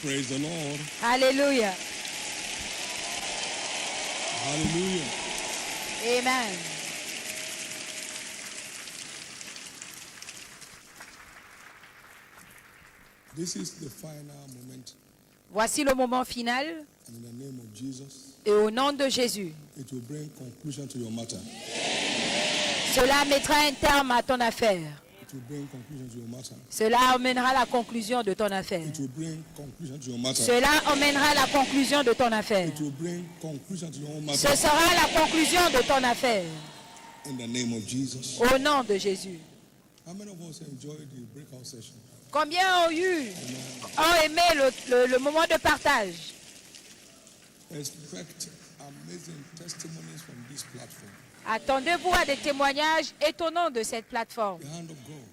Praise the Lord. Alléluia. Hallelujah. Amen. This is the final moment. Voici le moment final. And in the name of Jesus, Et au nom de Jésus, it will bring conclusion to your matter. cela mettra un terme à ton affaire. It will bring conclusion to your matter. Cela amènera la conclusion de ton affaire. It will bring conclusion to your matter. Cela amènera la conclusion de ton affaire. It will bring conclusion to your matter. Ce sera la conclusion de ton affaire. In the name of Jesus. Au nom de Jésus. How many of us enjoyed the breakout session? Combien ont aimé le moment de partage? Expect amazing testimonies from this platform. Attendez-vous à des témoignages étonnants de cette plateforme. The hand of God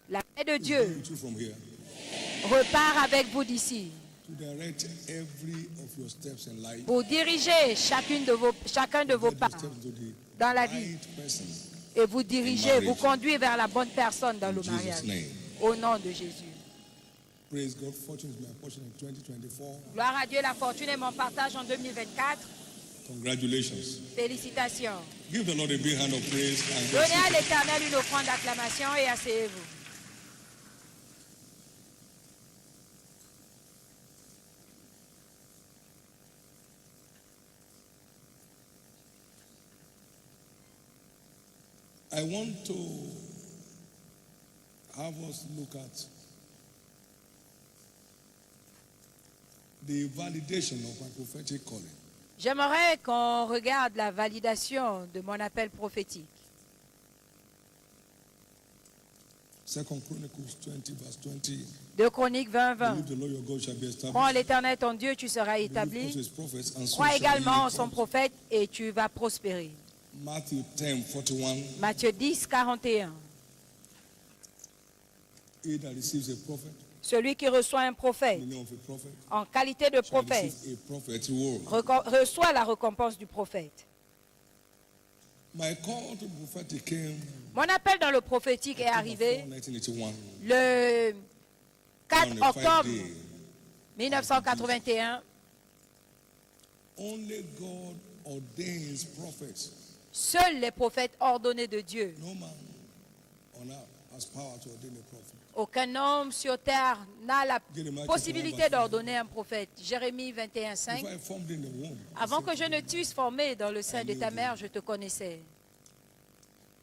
La paix de is Dieu going with you from here repart avec vous d'ici to direct every of your steps in life. pour diriger chacun de vos pas Steps into the dans la vie right person. et vous diriger, vous conduire vers la bonne personne dans le In Jesus' mariage. name. Au nom de Jésus. Praise God. Fortune is my portion in 2024. Gloire à Dieu, la fortune est mon partage en 2024. Congratulations. Félicitations. Give the Lord a big hand of praise and Donnez à blessing. l'Éternel une offrande d'acclamation et asseyez-vous. I want to have us look at the validation of my prophetic calling. J'aimerais qu'on regarde la validation de mon appel prophétique. 2 Chronicles 20 verse 20. 2 Chroniques 20, 20. Believe the Lord your God shall be established. Crois en l'Éternel ton Dieu, tu seras Believe also établi. his prophets, and so Crois shall également en ye son be. prophète et tu vas prospérer. Matthew 10, 41. Matthieu 10, 41. He that receives a prophet, Celui qui reçoit un prophète the name of a prophet, en qualité de shall prophète receive a prophet reward. reçoit la récompense du prophète. My call to prophetic came Mon appel dans le prophétique est October arrivé 4, 1981. le 4 On a octobre 5 day. 1981. Only God ordains prophets. Seuls les prophètes ordonnés de Dieu. No man on earth has power to ordain a prophet. Aucun homme sur terre n'a la Jérémie possibilité d'ordonner un prophète. Jérémie 21, 5. Before I formed in the womb, Avant que je ne t'eusse formé dans le sein de ta mère, je te connaissais.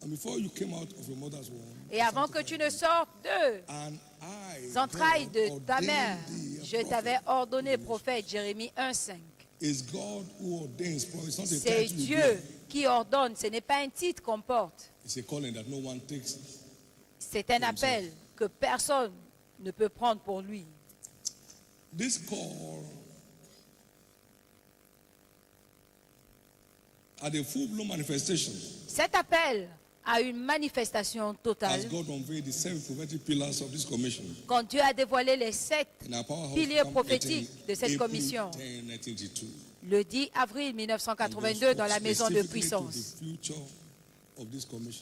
and before you came out of your mother's womb, Et avant que tu ne sortes de and I, entrailles God, de ta mère, ordained thee a je prophet. t'avais ordonné prophète. Jérémie 1, 5. It's God who ordains prophets. It's not a C'est title you Dieu bear. qui ordonne, ce n'est pas un titre qu'on porte. It's a calling that no one takes. C'est un appel que personne ne peut prendre pour lui. This call had a full-blown manifestation Cet appel a une manifestation totale as God unveiled the 7 prophetic pillars of this commission quand Dieu a dévoilé les 7 in our powerhouse piliers camp prophétiques meeting, de cette April commission. 10, 1982. Le 10 avril 1982 dans la maison de puissance,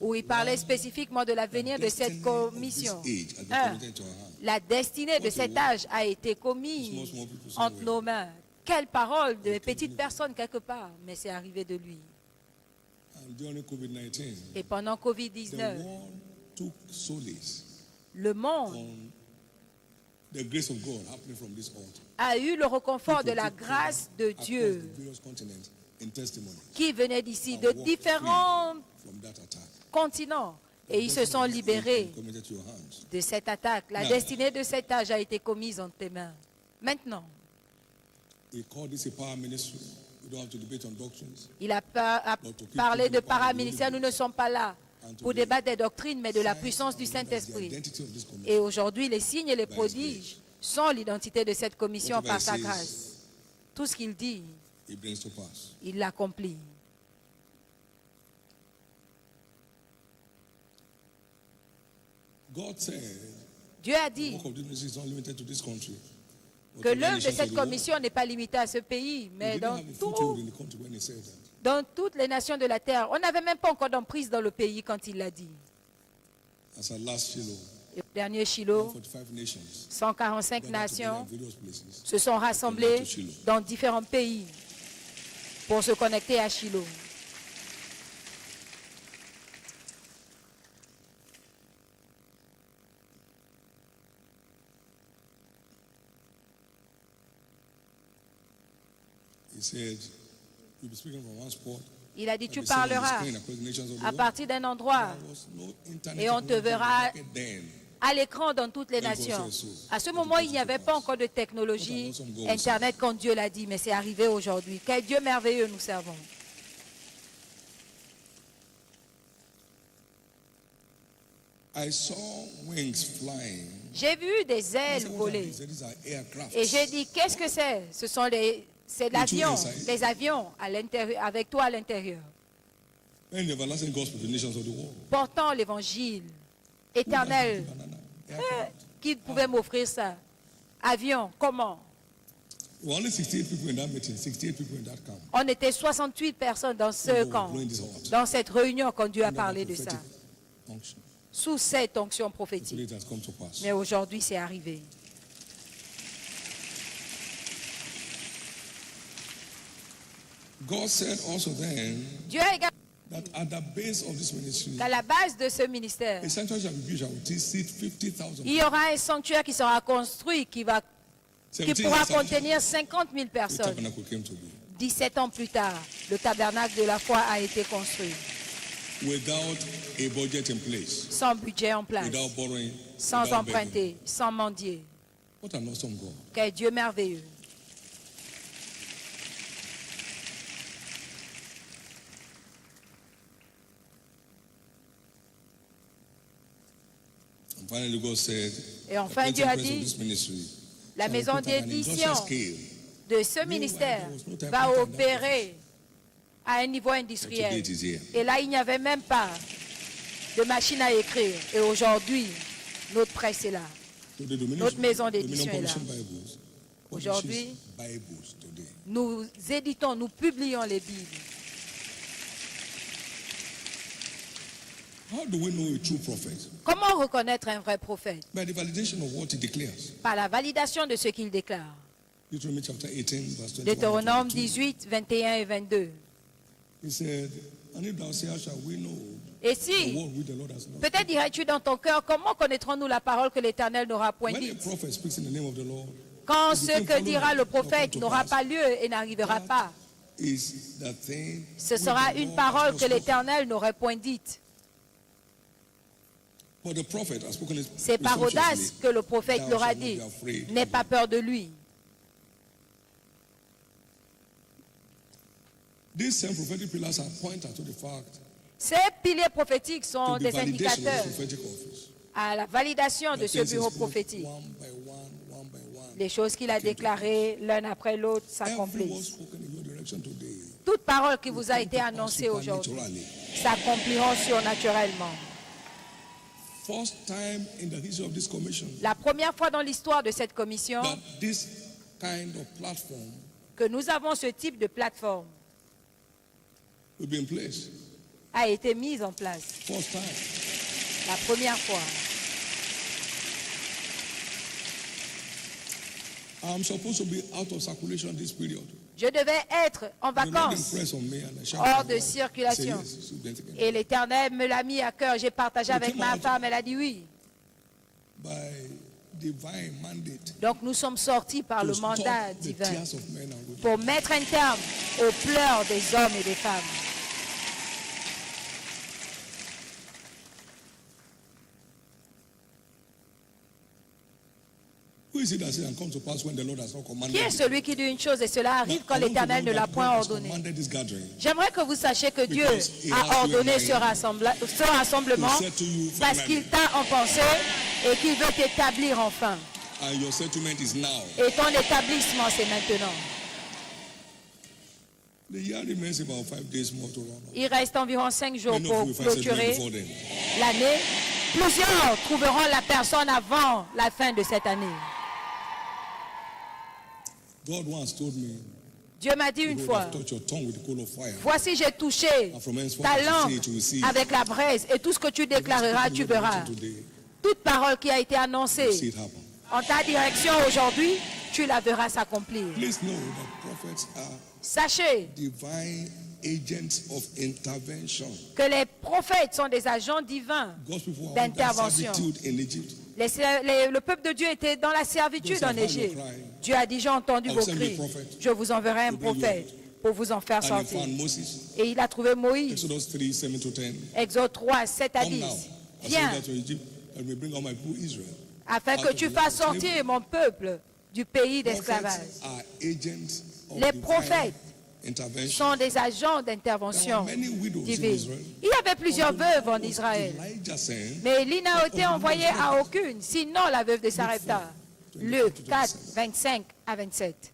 où il parlait spécifiquement de l'avenir de cette commission. 1. La destinée de cet âge a été commise entre nos mains. Quelle parole de petites personnes quelque part, mais c'est arrivé de lui. Et pendant The Covid-19, world took solace le monde on the grace of God happening from this altar. a eu le reconfort de la People grâce de across Dieu the various continents in testimony qui venait d'ici, and de walked différents free from that attack. continents. Et ils se sont libérés Committed to your hands. de cette attaque. La destinée de cet âge a été commise entre tes mains. Maintenant, He called this a power ministry. We don't have to debate on doctrines. il a parlé de paraministère. Nous ne sommes pas là pour débattre des doctrines, mais de la puissance du That's the Saint-Esprit. identity of this commission. Et aujourd'hui, les signes et les prodiges sont l'identité de cette commission Whatever par he sa says, grâce. Tout ce qu'il dit, It brings to pass. il l'accomplit. God said, Dieu a the dit work of this ministry is not limited to this country. but que to the l'œuvre de nations of cette the world. commission n'est pas limitée à ce pays, He mais didn't dans, have a foothold in tout, the country when he said that. dans toutes les nations de la terre. On n'avait même pas encore d'emprise dans le pays quand il l'a dit. As at last Shiloh, Et au dernier Shiloh, 145 nations 145 gathered together nations in various places. se sont rassemblées dans différents pays pour se connecter à Shiloh. He said, you'll be speaking from one spot. Il a dit, I'll tu be seeing on the parleras screen across the nations of the à world. partir d'un endroit There was no internet et on te technology verra back then. à l'écran dans toutes les nations. À ce moment, il n'y avait pas encore de technologie Internet comme Dieu l'a dit, mais c'est arrivé aujourd'hui. Quel Dieu merveilleux nous servons. I saw wings flying. J'ai vu des I ailes said, what are voler. these? These are aircraft. Et j'ai dit, qu'est-ce que c'est? C'est l'avion, les avions à l'intérieur, avec toi à l'intérieur, And the everlasting gospel to the nations of the world. portant l'évangile éternel. Qui pouvait m'offrir ça? Avion, comment? There were only 68 people in that meeting, 68 people in that camp. On était 68 personnes dans ce camp, dans cette réunion quand Dieu a parlé de ça, Unction. sous cette onction So prophétique. it has come to pass. Mais aujourd'hui, c'est arrivé. God said also then Dieu a également that at the base of this ministry, qu'à la base de ce ministère, a sanctuary shall be built that will seat 50,000. il y aura un sanctuaire qui sera construit, qui pourra contenir 50 000 The personnes. tabernacle came to be 17 ans plus tard, le tabernacle de la foi a été construit, without a budget in place, sans budget en place, without borrowing, sans without begging. emprunter, sans mendier. What an awesome God. Quel Dieu merveilleux. And finally, God said, Et enfin, the Dieu a printing press of dit, this ministry la shall be maison put at an d'édition industrial scale. de ce ministère va opérer à un niveau industriel. Today it is here. Et là, il n'y avait même pas de machine à écrire. Et aujourd'hui, notre presse est là. So the Dominion- Notre maison Dominion d'édition est là. Publishing Bibles Aujourd'hui, publishes Bibles today. nous éditons, nous publions les Bibles. How do we know a true prophet? Comment reconnaître un vrai prophète? By the validation of what he declares. Par la validation de ce qu'il déclare. Deuteronomy chapter 18, verse 21. Deutéronome 18, 21 et 22. He said, and if thou sayest, shall we know Et the si, word which the Lord has not peut-être dirais-tu dans ton cœur, comment connaîtrons-nous la parole que l'Éternel n'aura point When a dite? prophet speaks in the name of the Lord, Quand it ce became que following dira le not come prophète to n'aura pass. pas lieu et n'arrivera pas, Is the thing ce which sera the une Lord parole has que not spoken. l'Éternel n'aurait point dite. But the prophet has spoken it C'est par audace presumptuously. que le prophète Thou l'aura shalt not dit. be afraid. N'aie pas peur de lui. These same prophetic pillars are pointed to the fact Ces piliers prophétiques sont to the des validation of indicateurs the prophetic office. à la validation de The ce things bureau he spoke prophétique. one by one. Les choses qu'il a déclarées l'un après l'autre Every word s'accomplissent. spoken in your direction today Toute parole qui vous a été annoncée aujourd'hui s'accompliront surnaturellement. First time in the history of this commission La première fois dans l'histoire de cette commission that this kind of platform que nous avons ce type de plateforme will be in place. a été mise en place. First time. La première fois. I'm supposed to be out of circulation this period. Je devais être en The Lord vacances, impressed on me and I shouted hors to de God. circulation. I said, yes, it's been taken. Et l'Éternel me l'a mis à cœur. J'ai partagé avec ma femme, elle a dit oui. By divine mandate Donc nous sommes sortis par to le stop mandat the divin tears of men and women. pour mettre un terme aux pleurs des hommes et des femmes. Who is it that says and come to pass when the Lord has not commanded Qui est it? celui qui dit une chose et cela arrive Now, quand I want to l'Éternel know ne l'a that point God has ordonné? commanded this gathering. J'aimerais que vous sachiez que Dieu Because he a has you ordonné in ce mind. rassemblement He said to you, parce finally. qu'il t'a en pensée et qu'il veut t'établir enfin. And your settlement is now. Et ton établissement, c'est maintenant. The year remains about 5 days more to run. Il reste environ 5 jours Many pour of you will find settlement clôturer before then. l'année. Plusieurs trouveront la personne avant la fin de cette année. God once told me, Dieu m'a dit une "Behold, fois, I've touched your tongue with the coal of fire." voici j'ai touché And from henceforth, ta as you say langue it, you will see. avec la braise et tout ce que tu déclareras, tu verras. Today, toute parole qui a été you annoncée see it happen. en ta direction aujourd'hui, tu la verras s'accomplir. Please know that prophets are Sachez divine agents of intervention. que les prophètes sont des agents divins God's people were under d'intervention. servitude in Egypt. Le peuple de Dieu était dans la servitude en Égypte. Dieu a dit, j'ai entendu vos cris. Je vous enverrai un prophète pour vous en faire And he sortir. found Moses. Et il a trouvé Moïse. Exodus 3, 7-10. Exode 3, 7 à Come 10. now. I Viens, send that to Egypt and we bring all my people Israel. afin que tu fasses sortir mon peuple du pays d'esclavage. Prophets are agents of Les divine prophètes intervention. sont des agents d'intervention There were many widows in divine. Israel. Il y avait plusieurs veuves en Israël. Elijah sent, Mais Élie n'a été envoyé à aucune, sinon la veuve de Sarepta. Luc 4, 25 à 27.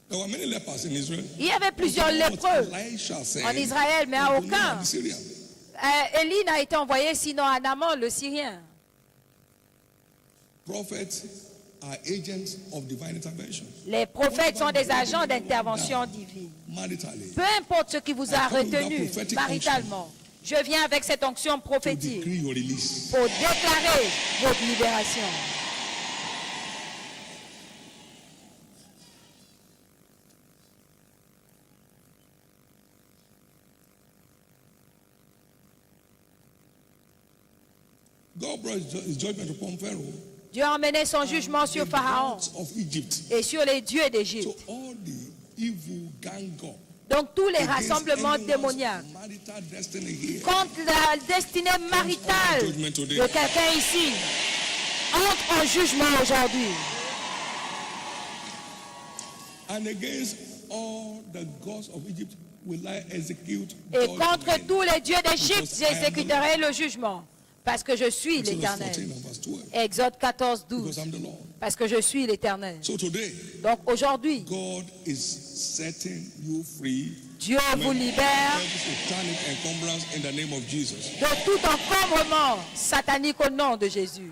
there were many lepers in Israel. Il y avait plusieurs lépreux Elisha sent en Israël, mais à unto Naaman aucun. the Syrian. Élie n'a été envoyé sinon à Naaman le Syrien. Prophets are agents of divine intervention. Les prophètes sont des agents d'intervention divine. Maritally, Peu importe ce qui vous a retenu maritalement, je viens avec cette onction to prophétique decree your release. pour déclarer votre libération. God brought his judgment upon Pharaoh. Dieu a emmené son jugement sur the Pharaon gods of Egypt. et sur les dieux So d'Égypte. all the evil gang up Donc tous les against rassemblements anyone's démoniaques marital destiny here contre la destinée maritale de quelqu'un ici entre en jugement aujourd'hui. and against all the gods of Egypt will I execute Et contre judgment. tous les dieux d'Égypte, j'exécuterai le jugement. Parce que je suis Exodus 14 l'Éternel. and verse 12. Exode 14, Because 12. I'm the Lord. Parce que je suis l'Éternel. So today, Donc aujourd'hui, God is setting you free Dieu vous libère every satanic encumbrance in the name of Jesus. de tout encombrement satanique au nom de Jésus.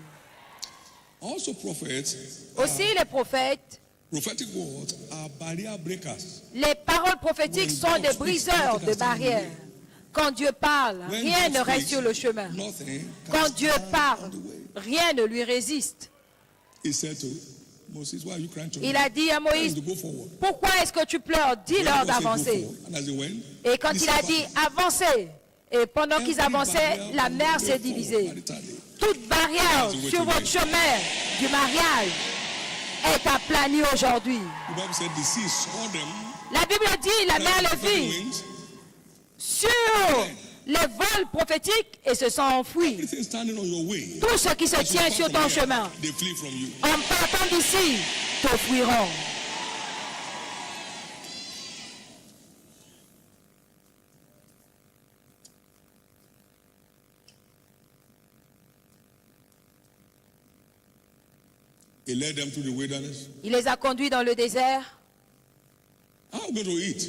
Also prophets, Aussi les prophètes, prophetic words are barrier breakers. les paroles prophétiques sont des briseurs de barrières. Quand Dieu parle, When rien God ne reste speaks, sur le chemin. nothing can Quand Dieu stand parle, on the way. rien ne lui résiste. He said to Moses, why are you crying to Il me? a dit à Tell him Moïse, to go forward. pourquoi est-ce que tu pleures? When Dis-leur God said go d'avancer. forward, and as he went, Et quand he il a said, dit avancez, et pendant qu'ils avançaient, la mer s'est divisée. Toute barrière sur votre chemin du mariage est aplanie aujourd'hui. The Bible said the sea saw them, La Bible dit, la mer like le the vit wings, sur les vols prophétiques et se sont enfuis. everything standing on your way. Tout ce qui se As you tient pass sur from ton here, chemin, they flee from you. en partant d'ici, te fuiront. He led them through the wilderness. Il les a conduits dans le désert. How are we going to eat?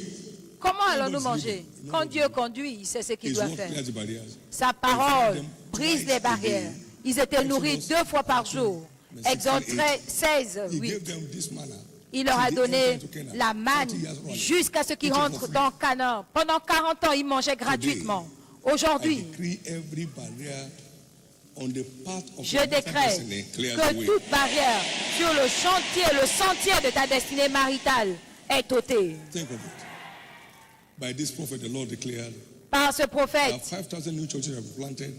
Comment allons-nous manger? Quand Dieu conduit, il sait ce qu'il His doit word faire. clears the barriers. Sa parole brise les barrières. Ils étaient nourris 2 fois par jour. Exode 16, He 8. gave them this manna. Il leur a till they donné entered into Canaan. la manne 40 years running. jusqu'à ce qu'ils Which is rentrent for free. dans Canaan. Pendant 40 ans, ils mangeaient gratuitement. I Aujourd'hui, decree every barrier on the path of je your décrète destiny clears the que way. toute barrière sur le sentier de ta destinée maritale est ôtée. Think of it. By this prophet, the Lord declared, Par ce that prophète, 5,000 new churches have been planted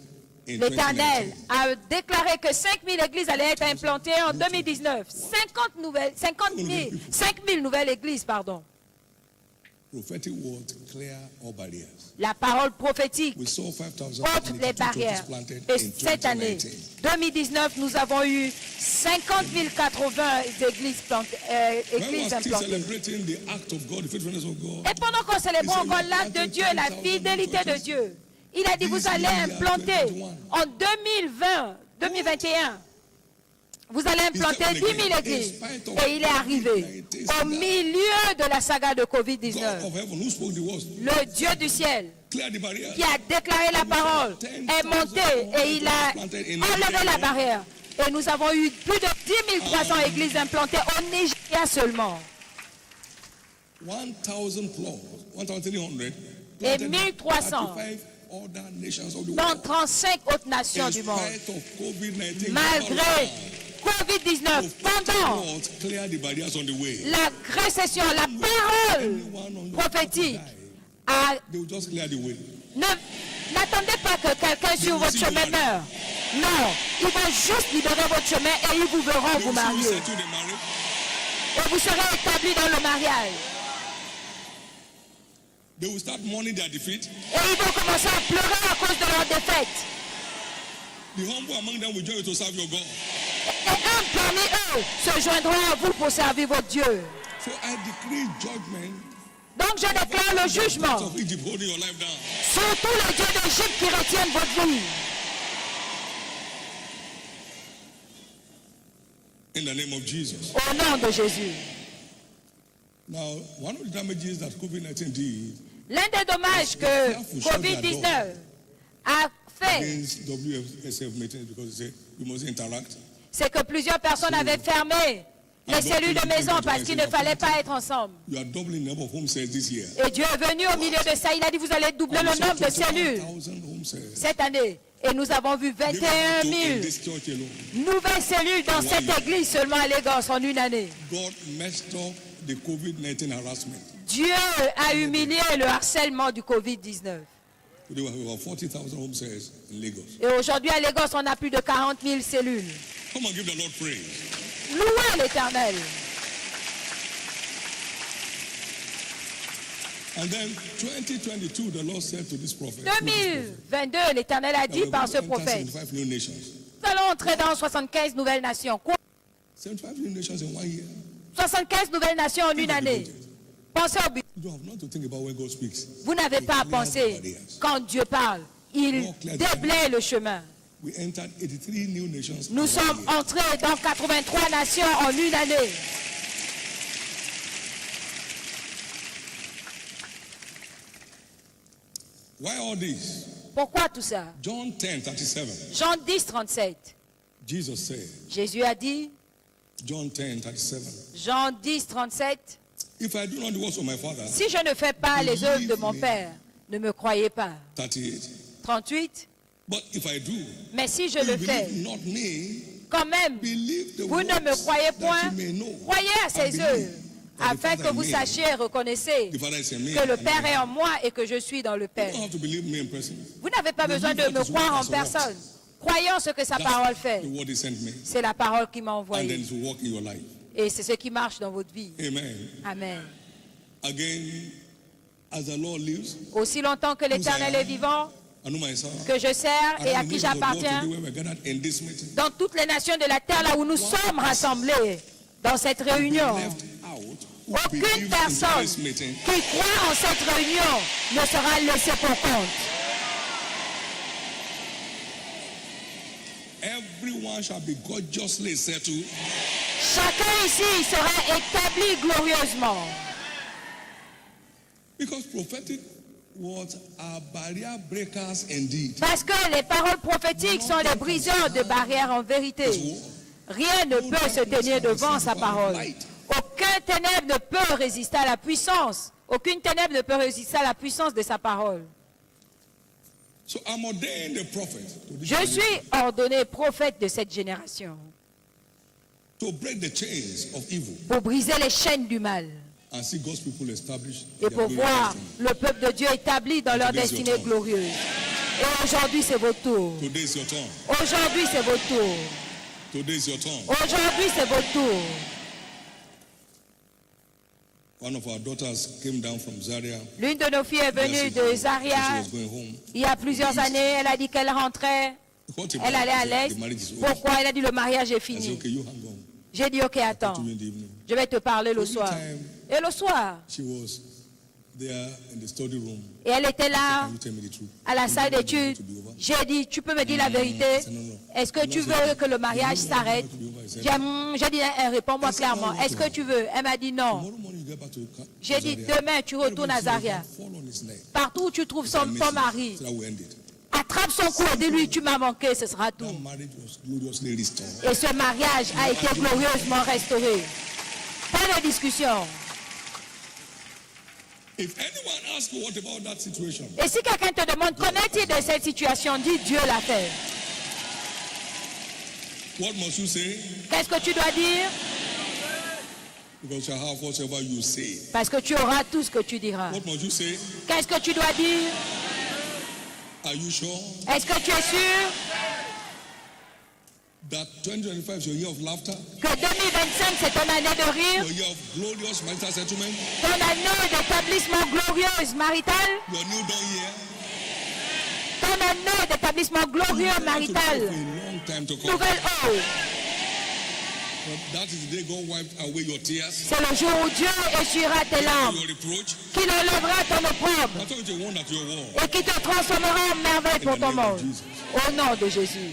in l'Éternel 2019. a déclaré que 5000 églises allaient être implantées en 2019. 5000 nouvelles églises, pardon. Prophetic words clear all barriers. La parole prophétique We saw 5,000 ôte les barrières. Et cette année, 2019, nous avons eu 50 080 églises, When we églises are still implantées. celebrating the act of God, the faithfulness of God, Et pendant qu'on célèbre encore l'acte de Dieu, la fidélité de Dieu, il a dit, vous allez implanter en 2021, vous allez implanter 10 000 églises. Et il est arrivé au milieu de la saga de God Covid-19. of heaven, who spoke the words, Le Dieu du ciel, clear the barriers. qui a déclaré la parole, est monté et il a enlevé la barrière. Et nous avons eu plus de 10 300 églises implantées au Nigeria seulement. 1,000 plus, 1,300. Et 1300 other nations of the dans world. 35 autres nations In du monde. spite of COVID-19, Malgré COVID-19, pendant clear the barriers on the way. la récession, la parole prophétique a... They will just clear the way. N'attendez pas que quelqu'un sur votre chemin meure. Non, ils vont juste libérer votre chemin et ils vous verront vous marier. Et vous serez établis dans le mariage. They will start mourning their defeat. Et ils vont commencer à pleurer à cause de leur défaite. The humble among them will join you to serve your God. Et un parmi eux se joindront à vous pour servir votre Dieu. So I decree judgment. Donc je déclare le jugement Of Egypt holding your life down. sur tous les dieux d'Égypte qui retiennent votre vie. In the name of Jesus. Au nom de Jésus. Now, one of the damages that COVID-19 did L'un des dommages que COVID-19 a fait, against WSF meetings because they say you must interact. c'est que plusieurs personnes avaient fermé les cellules de maison parce qu'il ne fallait pas être ensemble. You are doubling the number of home cells this year. Et Dieu est venu au milieu de ça. Il a dit, vous allez doubler le nombre de cellules cette année. Et nous avons vu 21 000 nouvelles cellules dans cette église seulement à Lagos en une année. God messed up the COVID-19 harassment. Dieu a humilié le harcèlement du COVID-19. Today we have over 40,000 home cells in Lagos. Et aujourd'hui à Lagos, on a plus de 40 000 cellules. Come and give the Lord praise. Louez l'Éternel. And then 2022, the Lord said to this prophet, 2022, l'Éternel a dit par ce prophète, nous allons entrer dans 75 nouvelles nations. Quoi? 75 new nations in 1 year. 75 nouvelles nations en une année. Pensez au but. You have not to think about when God speaks. Vous n'avez pas à penser quand Dieu parle. Il déblaye le chemin. We entered 83 new nations. Nous sommes entrés dans 83 nations en une année. Why all this? Pourquoi tout ça? John 10:37. Jean 10, 37. Jesus said, Jésus a dit, John 10:37. Jean 10, 37, If I do not the works of my Father, si je ne fais pas les œuvres de mon Père, ne me croyez pas. 38. 38, But if I do, mais si je you le fais, believe not me, quand même, believe the vous ne me works croyez that point, you may know. croyez à And ses believe œuvres, that the afin Father que vous in me, sachiez et reconnaissez the Father is in me, que le and Père me. est en moi et que je suis dans le You Père. don't have to believe me in person. Vous n'avez pas besoin de Believe me what his croire word en has worked. personne. Croyez en ce que sa parole fait. The word he sent me, C'est la parole qui m'a and then envoyé. to work in your life. Et c'est ce qui marche dans votre vie. Amen. Amen. Again, as the Lord lives, Aussi longtemps que l'Éternel est vivant, I know myself. que je sers et à qui j'appartiens, dans toutes les nations de la terre, là où nous sommes rassemblés, dans cette réunion, aucune personne qui croit en cette réunion ne sera laissée pour compte. Everyone shall be gorgeously settled. Chacun ici sera établi glorieusement. Because prophetic words are barrier breakers indeed. Parce que les paroles prophétiques sont les briseurs de barrières en vérité. Rien ne peut se tenir devant sa parole. Aucun ténèbre ne peut résister à la puissance. Aucune ténèbre ne peut résister à la puissance de sa parole. So I'm ordained a prophet to this Je generation suis ordonné prophète de cette génération to break the chains of evil pour briser les chaînes du mal and see God's people established. et pour voir le peuple de Dieu établi dans leur destinée glorieuse. Et aujourd'hui, c'est votre tour. Today is your turn. Aujourd'hui, c'est votre tour. Today is your turn. Aujourd'hui, c'est votre tour. One of our daughters came down from Zaria. L'une de nos filles est venue de Zaria She was going home. il y a plusieurs années. Elle a dit qu'elle rentrait. What Elle allait à l'est. The marriage is over. Pourquoi? Elle a dit le mariage est I said, fini. okay, you hang on. J'ai dit ok, attends. To you in the evening. Je vais te parler le soir. Et le soir, She was there in the study room. et elle était là Can you tell me the truth? à la salle d'études. J'ai dit, tu peux me dire la vérité? Est-ce que tu veux que le mariage s'arrête? J'ai dit, réponds-moi clairement. Est-ce que tu veux? Elle m'a dit non. Tomorrow morning you get back to J'ai dit, demain tu retournes à Zaria. fall on his neck. Partout où tu trouves ton mari, So that will end it. attrape son cou et dis-lui, tu m'as manqué, ce sera tout. That marriage was gloriously restored. Et ce mariage a été glorieusement restauré. Pas de discussion. If anyone asks you what about that situation, Et si quelqu'un te demande, qu'en est-il de cette situation, dis Dieu l'a fait. what must you say? Qu'est-ce que tu dois dire? Because you have whatever you say. Parce que tu auras tout ce que tu diras. What must you say? Qu'est-ce que tu dois dire? Are you sure Est-ce que tu es sûr that 2025 is your year of laughter? que 2025 c'est ton année de rire, Your year of glorious marital settlement? ton année d'établissement glorieuse marital, Your new dawn year? ton année d'établissement glorieux marital, For a long time to come. nouvelle eau. But that is the day God wiped away your tears, C'est le jour où Dieu essuiera tes larmes, your reproach. qu'il enlèvera ton opprobre I told you to warn that your war. et qui te transformera en merveille pour ton monde. Au nom de Jésus.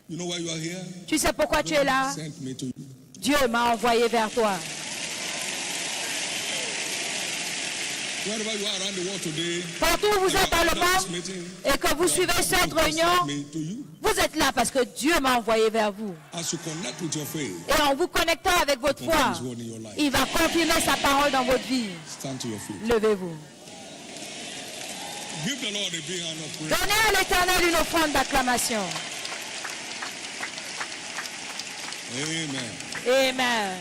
You know why you are here? Tu sais pourquoi tu es là? God sent me to you. Dieu m'a envoyé vers toi. Wherever you are around the world today, Partout où vous êtes dans le monde et que vous suivez cette réunion, me to you. vous êtes là parce que Dieu m'a envoyé vers vous. As you connect with your faith, Et en vous connectant avec votre foi, confirm His word in your life. il va confirmer sa parole dans votre vie. Stand to your feet. Levez-vous. Give the Lord a big hand of praise. Donnez à l'Éternel une offrande d'acclamation. Amen. Amen.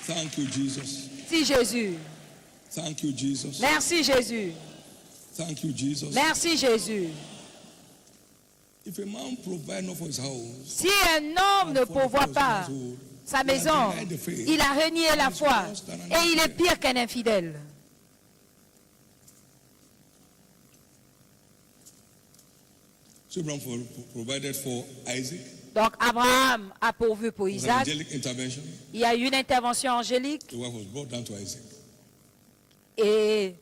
Thank you, Jesus. Merci Jésus. Thank you, Jesus. Merci Jésus. Thank you, Jesus. Merci Jésus. If a man provide not for his house, Si un homme ne pourvoit pas sa maison, il a renié la foi et il est pire qu'un infidèle. so Abraham provided for Isaac. Donc Abraham a pourvu pour An Isaac. angelic intervention. Il y a eu une intervention angélique The wife was brought down to Isaac. et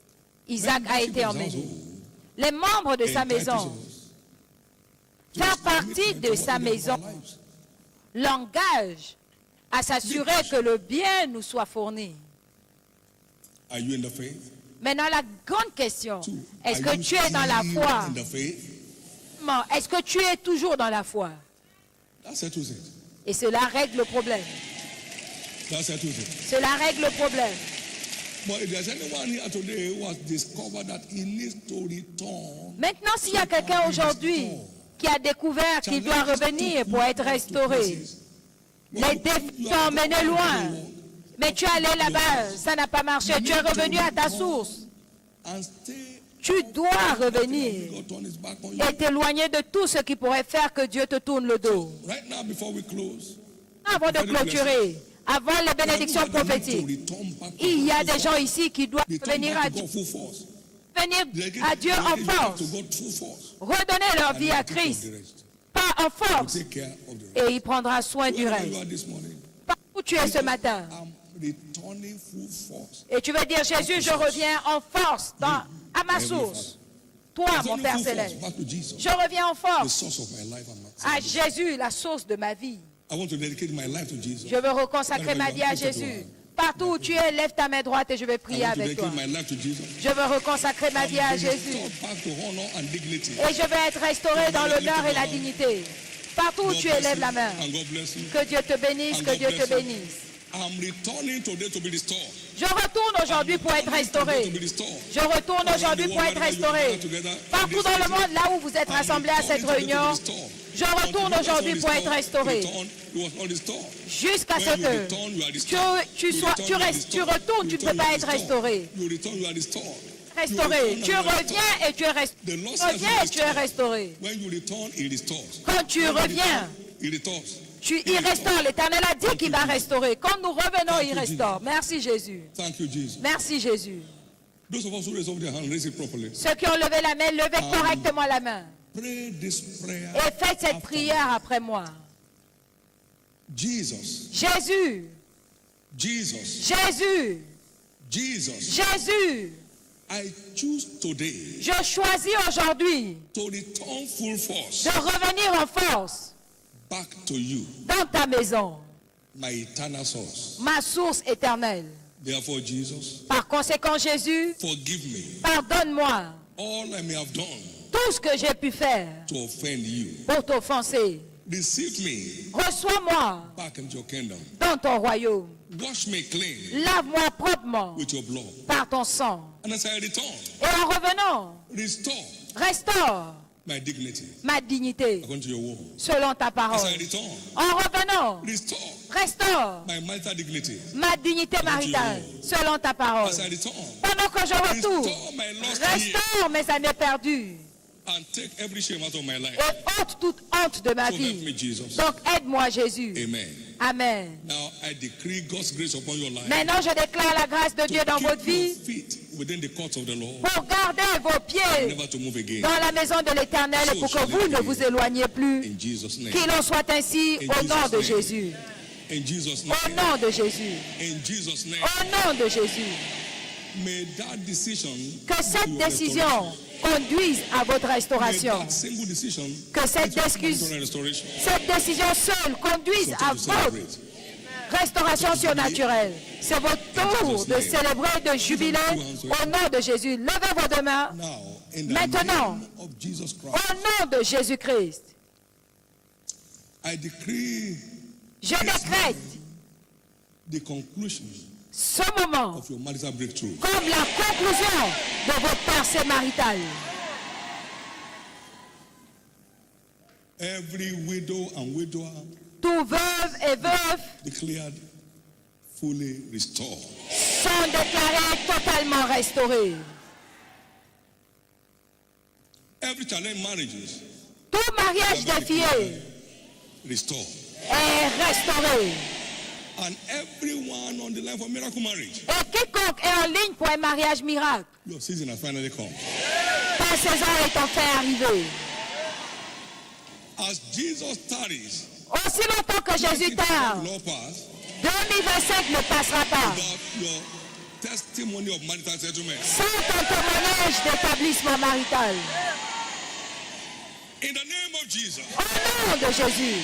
Isaac a été emmené. Les membres de sa maison, faire partie de sa maison, l'engage à s'assurer que le bien nous soit fourni. Are you in the faith? Maintenant, la grande question, est-ce Are que you tu es dans la still foi? in the faith? Est-ce que tu es toujours dans la foi? That settles it. Et cela règle le problème. That settles it. Cela règle le problème. But if there's anyone here today who has discovered that he needs to return, Maintenant, s'il y a quelqu'un aujourd'hui qui a découvert qu'il doit revenir pour être restauré, les défis t'ont emmené loin, mais tu es allé là-bas, ça n'a pas marché, tu es revenu à ta source. and stay, Tu dois revenir God turn his back on you. et t'éloigner de tout ce qui pourrait faire que Dieu te tourne le dos. Right now, before we close, Avant de clôturer, avant les bénédictions prophétiques, il y a des gens ici qui doivent venir à Dieu, venir à Dieu en force, redonner leur vie à Christ, pas en force, Take care of the et il prendra soin du Wherever you reste. are this morning, Où tu es ce matin, I'm returning full force. et tu vas dire, Jésus, je reviens en force à ma source. Toi, mon Returning Père full force Céleste, back to Jesus, je reviens en the force source of my life and my à salvation. Jésus, la source de ma vie. I want to dedicate my life to Jesus. Je veux reconsacrer ma vie à Jésus. Partout où tu es, lève ta main droite et je vais I prier want to avec toi. dedicate my life to Jesus. Je veux reconsacrer ma vie à Jésus. Restored back to honor and dignity. Et je vais être restauré dans l'honneur et la dignité. Partout où God tu bless es, lève you, la main. and God bless you. Que Dieu te bénisse, que Dieu te bénisse. I'm returning today to be restored. Je retourne aujourd'hui pour être restauré. To be restored. Je retourne aujourd'hui pour être restauré. Partout dans le monde, là où vous êtes rassemblés à cette réunion, je retourne aujourd'hui pour être restauré. Jusqu'à ce que tu retournes, tu ne peux pas être restauré. Restauré. Tu reviens et tu es restauré. Reviens et tu es restauré. When you return, he restores. Quand tu reviens, He restores. il restaure. L'Éternel a dit qu'il va restaurer. Quand nous revenons, il restaure. Merci Jésus. Thank you, Jesus. Merci Jésus. Those of us who raise up their hand, raise it properly. Ceux qui ont levé la main, levez correctement la main. Pray this prayer. Et faites cette prière après moi. Jesus, Jésus, Jesus, Jésus, Jesus, Jésus, I choose today je choisis aujourd'hui to return full force de revenir en force back to you, dans ta maison, my eternal source. ma source éternelle. Therefore, Jesus, Par conséquent, Jésus, forgive me pardonne-moi all I may have done tout ce que j'ai pu faire to offend you. pour t'offenser. Receive me Reçois-moi back into your kingdom. dans ton royaume. Wash me clean Lave-moi proprement with your blood. par ton sang. And as I return, Et en revenant, restaure my dignity ma dignité according to your word. selon ta As I parole. return, En revenant, restaure my marital dignity. ma dignité maritale selon ta parole. As I return, Pendant que je retourne, restore my lost years restaure mes années perdues and take every shame out of my life. et ôte toute honte de ma So help me, vie. Jesus. Donc aide-moi Jésus. Amen. Amen. Now I decree God's grace upon your life. Maintenant je déclare la grâce de Dieu dans votre Keep your vie feet within the courts of the Lord, pour garder vos pieds never to move again. dans la maison de l'Éternel et pour que vous ne vous éloigniez plus. In Jesus' name. Qu'il en soit ainsi au nom de Jésus. In Jesus' Au name. nom de Jésus. In Jesus' name. Au nom de Jésus. May that decision Que cette lead to your décision restoration. conduise à votre May restauration. that single decision Que cette lead to décision, restoration. cette décision seule conduise à Continue to votre celebrate. restauration surnaturelle. C'est votre tour de célébrer, de jubiler au nom de Jésus. Levez vos deux mains Now, in the Maintenant, name of Jesus Christ, au nom de Jésus-Christ. I decree Je décrète the conclusion ce moment of your marital breakthrough. comme la conclusion de votre percée maritale. Every widow and widower Tout veuve et veuve declared fully restored. sont déclarés totalement restaurés. Every challenge marriages Tout mariage défié restored. est restauré. And everyone on the line for miracle marriage, Et quiconque est en ligne pour un mariage miracle, your season has finally come. ta saison est enfin arrivée. As Jesus tarries, Aussi longtemps que Jésus tarde, Lord pass, 2025 ne passera pas without your testimony of marital settlement. sans ton témoignage d'établissement marital. In the name of Jesus. Au nom de Jésus.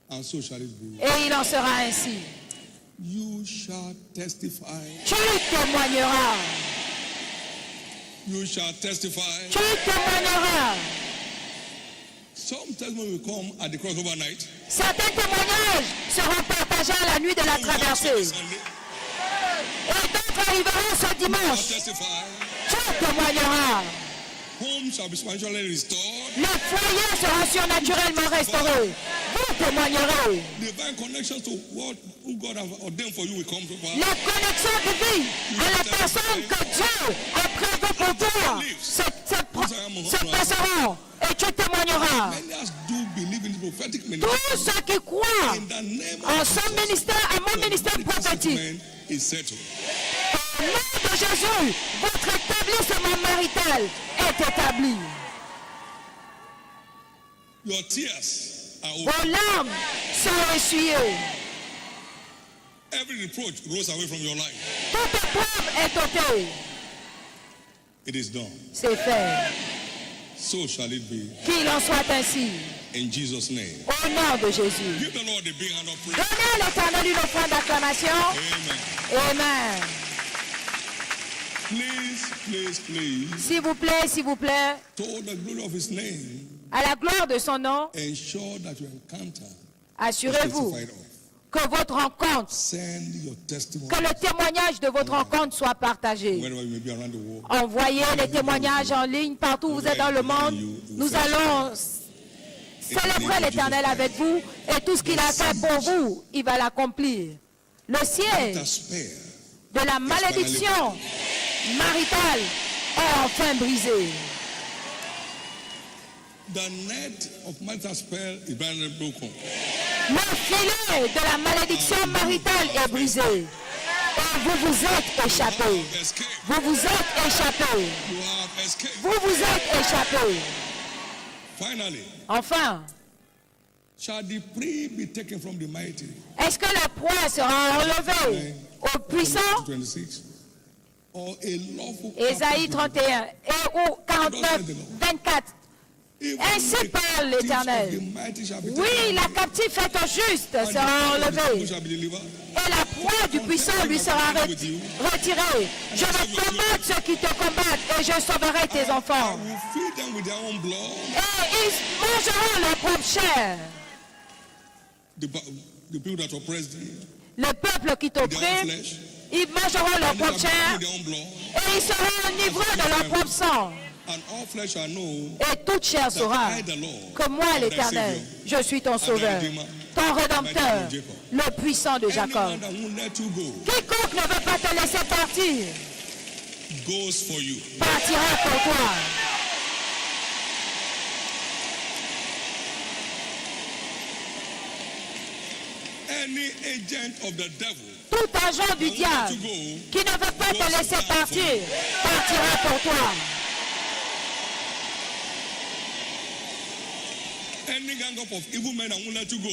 And so shall it be. Et il en sera ainsi. You shall testify. Tu témoigneras. You shall testify. Tu témoigneras. Some testimony will come at the crossover night. Certains témoignages seront partagés à la nuit de la traversée. Sunday. Et d'autres arriveront ce You shall dimanche. testify. Tu témoigneras. Home shall be spiritually restored. Les foyers seront surnaturellement restaurés. Vous témoignerez. Divine connections to what who God has ordained for you will come to pass. La connexion divine à la personne que Dieu a prévue pour toi se passeront. Et tu témoigneras. Many as do believe in the prophetic ministry. Tous ceux qui croient In the name en of son ministère, à mon ministère prophétique, settlement is settled. au nom de Jésus, votre établissement marital est établi. Your tears are over. Vos larmes sont essuyées. Every reproach rose away from your life. Toute épreuve est ôtée. It is done. C'est fait. So shall it be. Qu'il en soit ainsi. In Jesus' name. Au nom de Jésus. Give the Lord a big hand of praise. Donnez à l'Éternel une offrande d'acclamation. Amen. Amen. Please, S'il vous plaît, to the glory of his name, à la gloire de son nom, ensure that your encounter is assurez-vous testified of. que votre rencontre, Send your testimony que le témoignage de votre rencontre soit partagé. wherever you may be around the world. Envoyez les témoignages en ligne partout où vous êtes dans le monde. Nous allons célébrer l'Éternel avec vous et tout ce qu'il a fait pour vous, il va l'accomplir. Le ciel The spell de la malédiction maritale est enfin brisé. The net of marital spell is finally broken. Le filet de la malédiction maritale est brisé. Et vous vous êtes échappé. Escape. Vous vous êtes échappé. You have escaped. Vous vous êtes échappé. Finally, Enfin, shall the prey be taken from the mighty? est-ce que la proie sera enlevée aux puissants? 26. Or a lawful Ésaïe captive? 31 et ou 49, 24. Even Ainsi the parle captives l'Éternel. of the mighty shall be Oui, taken la away, captive faite au juste and the sera prey of the enlevée. people shall be delivered. Et la proie du puissant lui sera retirée. Je vais combattre ceux qui te combattent et je sauverai tes I enfants. will feed them with with their own blood. Et ils mangeront leur propre chair. The people that oppress them, Le peuple qui t'opprime, ils mangeront leur propre chair et ils seront enivrés de leur propre sang. Et toute chair saura que moi, l'Éternel, je suis ton sauveur, ton rédempteur, le puissant de Jacob. Quiconque ne veut pas te laisser partir, partira pour toi. Tout agent du diable qui ne veut pas te laisser partir, partira pour toi.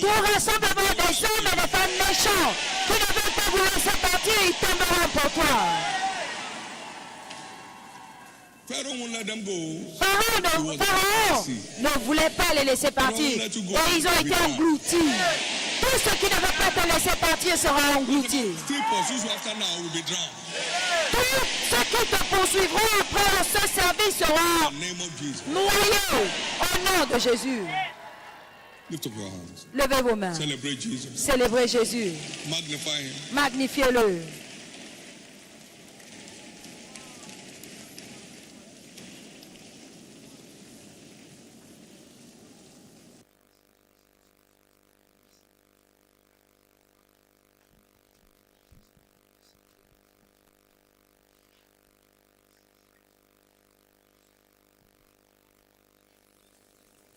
Tout rassemblement des hommes et des femmes méchants qui ne veulent pas vous laisser partir, ils tomberont pour toi. Pharaon ne voulait pas les laisser partir et ils ont été engloutis. Tous ceux qui ne veulent pas te laisser partir seront engloutis. Tous ceux qui te poursuivront après ce service seront noyés au nom de Jésus. Levez vos mains. Célébrez Jésus. Magnifiez-le.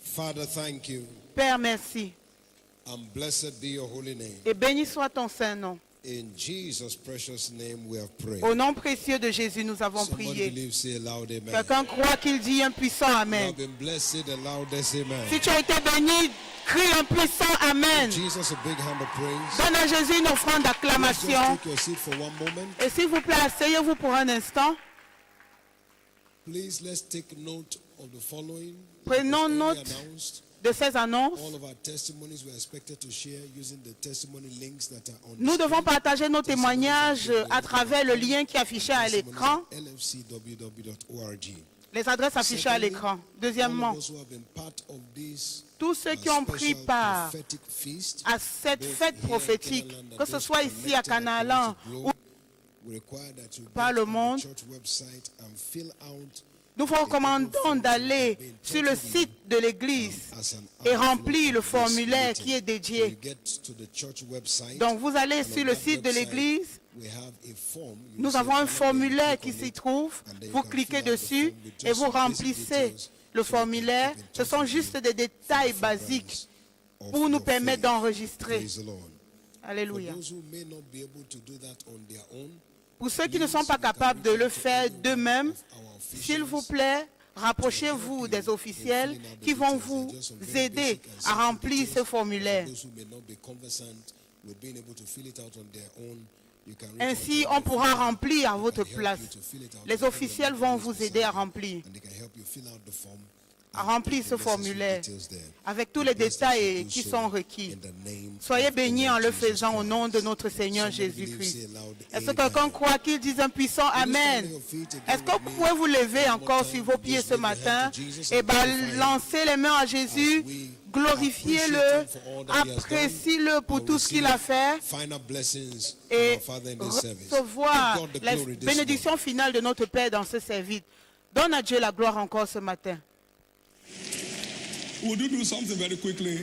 Father, thank you. Père, merci. And blessed be your holy name. Et béni soit ton saint nom. In Jesus' precious name we have prayed. Au nom précieux de Jésus, nous avons Somebody prié. believe, say loud amen. Quelqu'un croit qu'il dit un puissant You Amen. have been blessed, the loudest amen. Si tu as été béni, crie un puissant Amen. Jesus, a big hand of praise. Donne à Jésus une offrande Let's just d'acclamation. take your seat for one moment. Et s'il vous plaît, asseyez-vous pour un instant. Please, let's take note of the following. Prenons As note already announced, de ces annonces. all of our testimonies we're expected to share using the testimony links that are on the Nous devons screen. partager nos témoignages à travers le lien qui est affiché à l'écran, lfcww.org. les adresses affichées à l'écran. Deuxièmement, tous ceux qui ont pris part à cette fête prophétique, que ce soit ici à Canalan ou par le monde, nous vous recommandons d'aller sur le site de l'église et remplir le formulaire qui est dédié. Donc vous allez sur le site de l'église, nous avons un formulaire qui s'y trouve, vous cliquez dessus et vous remplissez le formulaire. Ce sont juste des détails basiques pour nous permettre d'enregistrer. Alléluia. Pour ceux qui ne sont pas capables de le faire d'eux-mêmes, s'il vous plaît, rapprochez-vous des officiels qui vont vous aider à remplir ce formulaire. Ainsi, on pourra remplir à votre place. Les officiels vont vous aider à remplir ce formulaire avec tous les détails qui sont requis. Soyez bénis en le faisant au nom de notre Seigneur Jésus-Christ. Est-ce que quelqu'un croit qu'il dise un puissant Amen? Est-ce que vous pouvez vous lever encore sur vos pieds ce matin et lancer les mains à Jésus, glorifiez-le, appréciez-le pour tout ce qu'il a fait et recevoir les bénédictions finales de notre Père dans ce service. Donne à Dieu la gloire encore ce matin. We'll do something very quickly.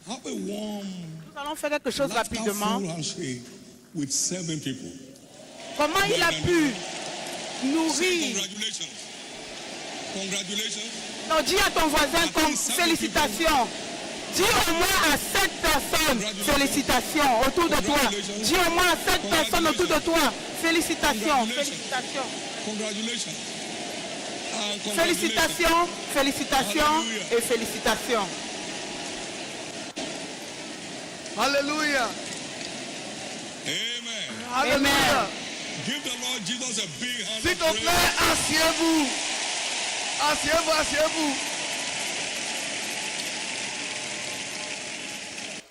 Have a warm, Nous allons faire quelque chose rapidement. full handshake with 7 people. Comment il a pu Say nourrir? congratulations. Congratulations. Non, dis à ton voisin félicitations. Dis au moins à 7 personnes félicitations autour de toi. Dis au moins à 7 personnes autour de toi félicitations. Félicitations. Congratulations. And congratulations. Félicitations, félicitations et félicitations. Alléluia. Amen. Alléluia. Give the Lord Jesus a big hand S'il of te praise. plaît, asseyez-vous. Asseyez-vous, asseyez-vous.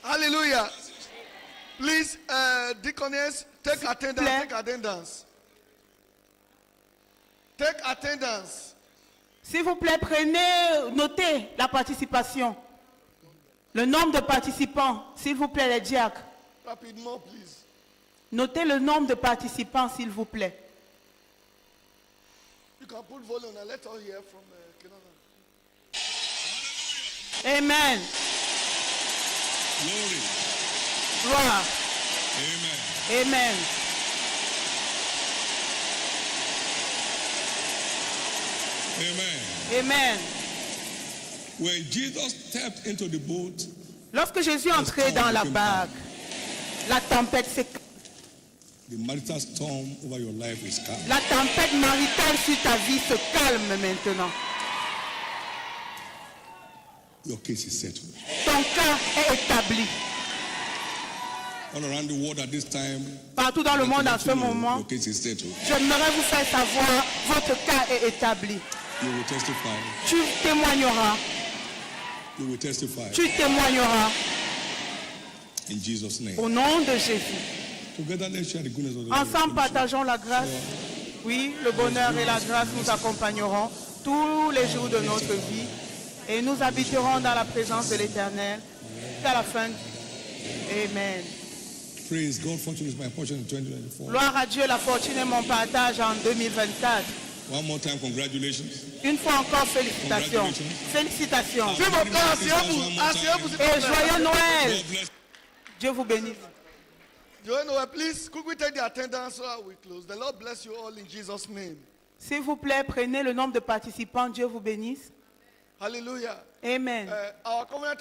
Hallelujah. Please, deaconess, take attendance. Take attendance. Take attendance. S'il vous plaît, notez la participation. Le nombre de participants, s'il vous plaît, les diacres. Rapidement, please. Notez le nombre de participants, s'il vous plaît. You can put volume and let us hear from Kenana. Amen. Glory. Gloire. Amen. Amen. Amen. Amen. When Jesus stepped into the boat, Lorsque Jésus est entré dans la barque, la tempête s'est calmée. the marital storm over your life is calm. La tempête maritale sur ta vie se calme maintenant. Your case is settled. Ton cas est établi. All around the world at this time, Partout dans le monde en ce moment, your case is settled. j'aimerais vous faire savoir, votre cas est établi. You will testify. Tu témoigneras. You will testify. Tu témoigneras In Jesus' name. au nom de Jésus. Together, let's share the goodness of the Lord. Ensemble, partageons la grâce. Oui, le bonheur et la grâce nous accompagneront tous les jours de notre vie et nous habiterons dans la présence de l'Éternel jusqu'à la fin. Amen. Praise God. Fortune is my portion in 2024. Gloire à Dieu, la fortune est mon partage en 2024. One more time, congratulations. Une fois encore, félicitations. Félicitations. S'il vous plaît, asseyez-vous. Asseyez-vous, s'il vous Et plaît. joyeux Noël. God bless. Dieu vous bénisse. Join Noel, please. Could we take the attendance so we close? The Lord bless you all in Jesus' name. S'il vous plaît, prenez le nombre de participants. Dieu vous bénisse. Hallelujah. Amen. Our covenant